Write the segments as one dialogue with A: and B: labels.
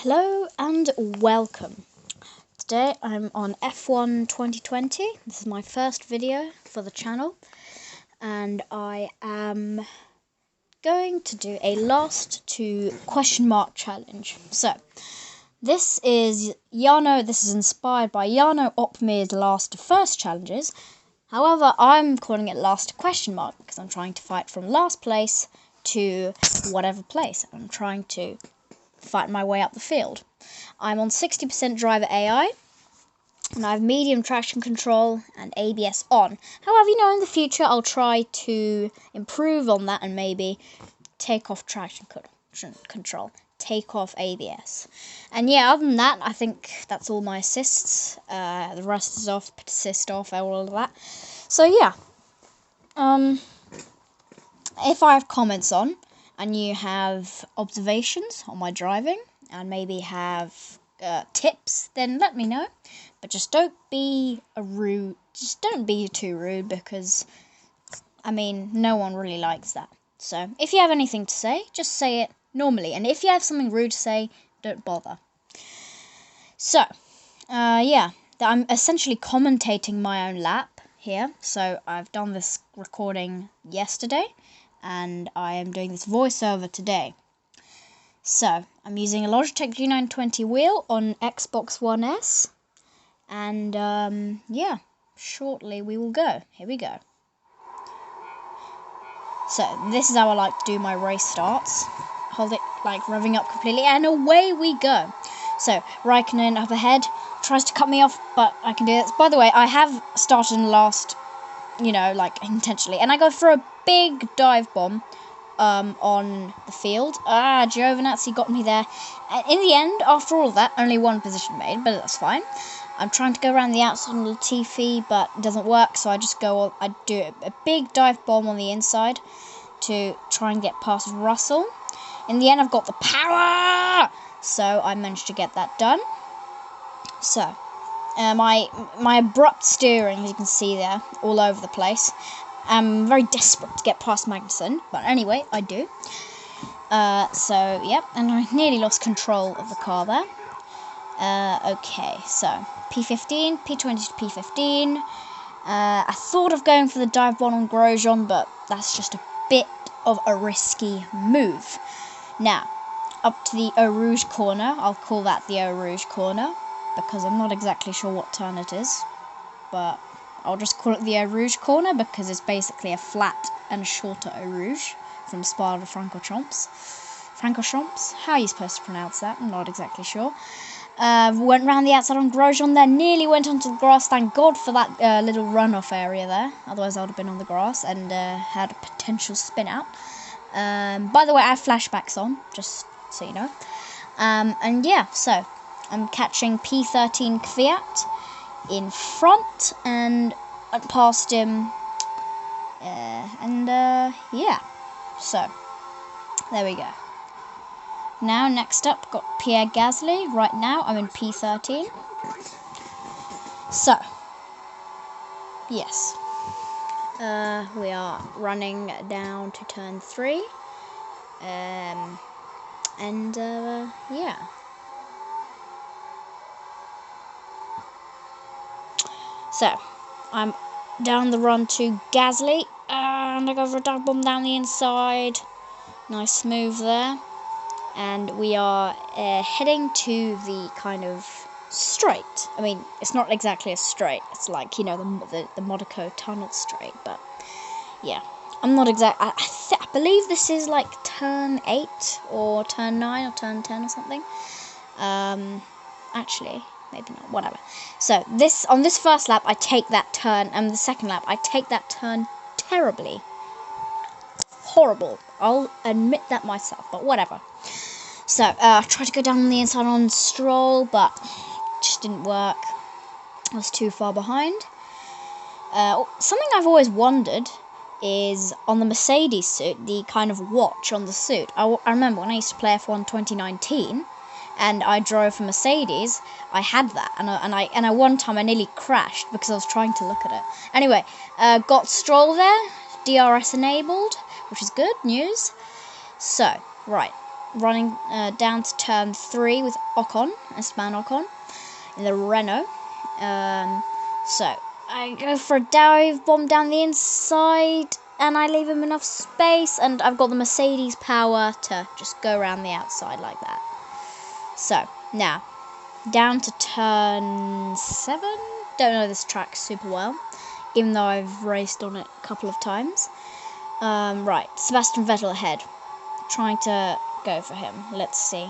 A: Hello and welcome. Today I'm on F1 2020. This is my first video for the channel and I am going to do a last two question mark challenge. So this is inspired by Jarno Opmeer's last to first challenges. However, I'm calling it last question mark because I'm trying to fight from last place to whatever place. I'm trying to fight my way up the field. I'm on 60% driver AI, and I have medium traction control and ABS on. However, in the future I'll try to improve on that and maybe take off traction control, take off ABS. And yeah, other than that, I think that's all my assists. The rust is off, assist off, all of that. So yeah, if I have comments on, and you have observations on my driving, and maybe have tips, then let me know. But just don't be too rude, because, no one really likes that. So, if you have anything to say, just say it normally. And if you have something rude to say, don't bother. So, yeah, I'm essentially commentating my own lap here. So, I've done this recording yesterday, and I am doing this voiceover today. So, I'm using a Logitech G920 wheel on Xbox One S, and yeah, shortly we will go. Here we go. So, this is how I like to do my race starts. Hold it, revving up completely, and away we go. So, Raikkonen up ahead, tries to cut me off, but I can do this. By the way, I have started in last, intentionally, and I go for a big dive bomb on the field. Giovinazzi got me there. And in the end, after all of that, only one position made, but that's fine. I'm trying to go around the outside on Latifi, but it doesn't work, so I do a big dive bomb on the inside to try and get past Russell. In the end, I've got the power, so I managed to get that done. So, my abrupt steering, as you can see there, all over the place. I'm very desperate to get past Magnussen, but anyway, I do. So, yep, and I nearly lost control of the car there. Okay, so P15, P20 to P15. I thought of going for the dive bomb on Grosjean, but that's just a bit of a risky move. Now, up to the Eau Rouge corner. I'll call that the Eau Rouge corner, because I'm not exactly sure what turn it is, but I'll just call it the Eau Rouge corner because it's basically a flat and a shorter Eau Rouge from Spa de Francorchamps. Francorchamps? How are you supposed to pronounce that? I'm not exactly sure. Went round the outside on Grosjean there, nearly went onto the grass. Thank God for that little runoff area there. Otherwise I would have been on the grass and had a potential spin out. By the way, I have flashbacks on, just so you know. And yeah, so I'm catching P13 Kvyat in front, and I passed him, yeah, so there we go. Now, next up, got Pierre Gasly. Right now, I'm in P13. So, yes, we are running down to turn 3, yeah. So, I'm down the run to Gasly, and I go for a dive bomb down the inside. Nice move there. And we are heading to the kind of straight. It's not exactly a straight. It's like, the Monaco tunnel straight. But, yeah. I'm not exact. I believe this is like turn 8 or turn 9 or turn 10 or something. Actually, maybe not, whatever. So, on this first lap, I take that turn, and the second lap, I take that turn terribly. Horrible. I'll admit that myself, but whatever. So, I tried to go down on the inside on Stroll, but it just didn't work. I was too far behind. Something I've always wondered is on the Mercedes suit, the kind of watch on the suit. I remember when I used to play F1 2019, and I drove for Mercedes, I had that, and I one time I nearly crashed because I was trying to look at it. Anyway, got Stroll there, DRS enabled, which is good news. So, right, running down to turn 3 with Ocon, Esteban Ocon, in the Renault. So I go for a dive bomb down the inside, and I leave him enough space, and I've got the Mercedes power to just go around the outside like that. So now down to turn 7. Don't know this track super well, even though I've raced on it a couple of times. Right, Sebastian Vettel ahead, trying to go for him. Let's see.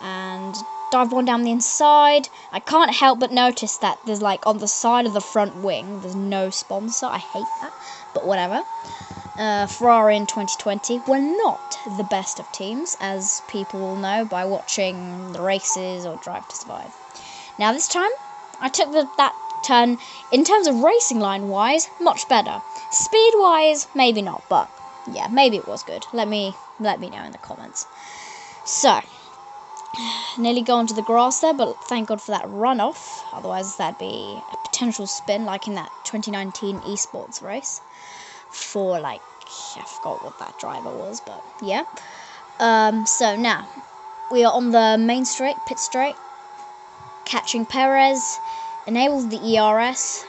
A: And dive one down the inside. I can't help but notice that there's like on the side of the front wing, there's no sponsor. I hate that, but whatever. Ferrari in 2020 were not the best of teams, as people will know by watching the races or Drive to Survive. Now this time, I took that turn, in terms of racing line wise, much better. Speed wise, maybe not, but yeah, maybe it was good. Let me know in the comments. So, nearly gone to the grass there, but thank God for that runoff. Otherwise, that'd be a potential spin, like in that 2019 esports race. For like, I forgot what that driver was, but yeah. So now we are on the main straight, pit straight, catching Perez, enables the ERS,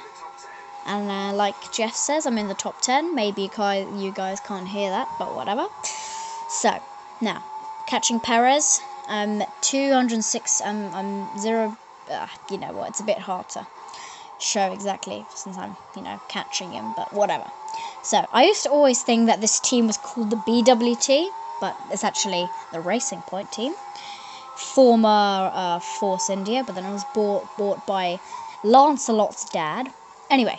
A: and like Jeff says, I'm in the top 10. Maybe you guys can't hear that, but whatever. So now catching Perez. 206. I'm 0. You know what? It's a bit hard to show exactly since I'm catching him, but whatever. So I used to always think that this team was called the BWT, but it's actually the Racing Point team, former Force India, but then it was bought by Lancelot's dad. Anyway,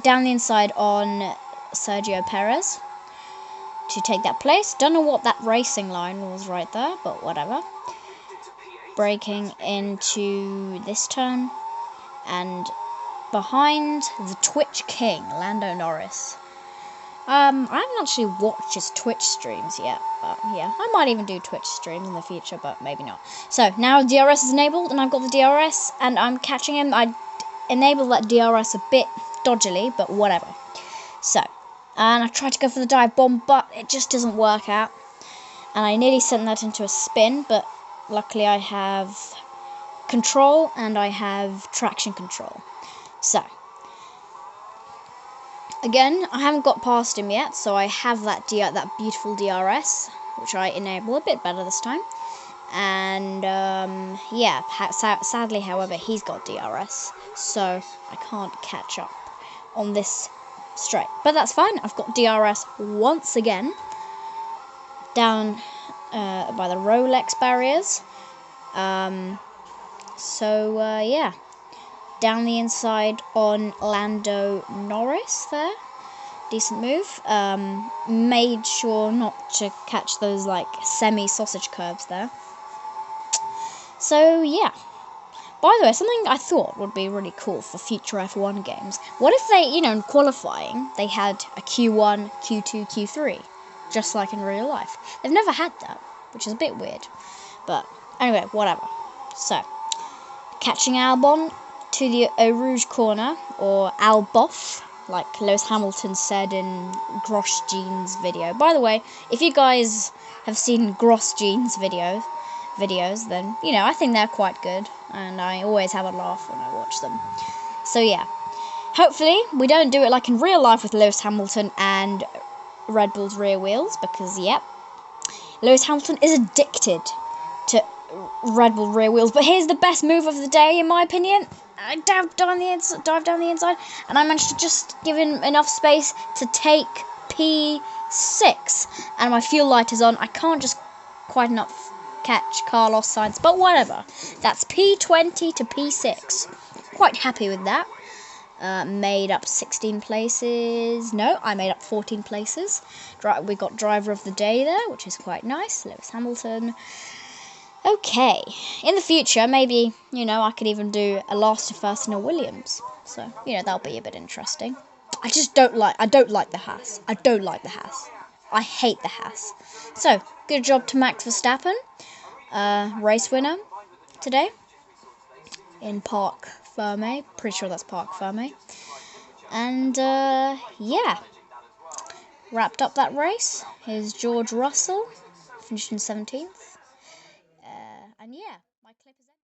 A: down the inside on Sergio Perez to take that place. Don't know what that racing line was right there, but whatever. Braking into this turn, and behind the Twitch King, Lando Norris. I haven't actually watched his Twitch streams yet, but yeah, I might even do Twitch streams in the future, but maybe not. So now DRS is enabled, and I've got the DRS, and I'm catching him. I enabled that DRS a bit dodgily, but whatever. So, and I tried to go for the dive bomb, but it just doesn't work out, and I nearly sent that into a spin, but luckily I have control, and I have traction control. So, again, I haven't got past him yet, so I have that beautiful DRS, which I enable a bit better this time. And, yeah, sadly, however, he's got DRS, so I can't catch up on this straight. But that's fine, I've got DRS once again, down by the Rolex barriers. Yeah. Down the inside on Lando Norris there. Decent move. Made sure not to catch those like semi-sausage curves there. So yeah. By the way, something I thought would be really cool for future F1 games. What if they, in qualifying, they had a Q1, Q2, Q3, just like in real life? They've never had that, which is a bit weird. But anyway, whatever. So, catching Albon to the Eau Rouge corner, or Albof, like Lewis Hamilton said in Grosjean's video. By the way, if you guys have seen Grosjean's videos, then, I think they're quite good, and I always have a laugh when I watch them. So yeah, hopefully we don't do it like in real life with Lewis Hamilton and Red Bull's rear wheels, because, yep, Lewis Hamilton is addicted to Red Bull rear wheels. But here's the best move of the day, in my opinion. I dive down the inside, and I managed to just give him enough space to take P6, and my fuel light is on. I can't just quite enough catch Carlos Sainz, but whatever. That's P20 to P6. Quite happy with that. Made up 16 places. No, I made up 14 places. We got driver of the day there, which is quite nice. Lewis Hamilton. Okay, in the future, maybe, I could even do a last to first in a Williams. So, that'll be a bit interesting. I don't like the Haas. I don't like the Haas. I hate the Haas. So, good job to Max Verstappen. Race winner today in Parc Ferme. Pretty sure that's Parc Ferme. And, yeah. Wrapped up that race. Here's George Russell. finished in 17th. And yeah, my clip is ended.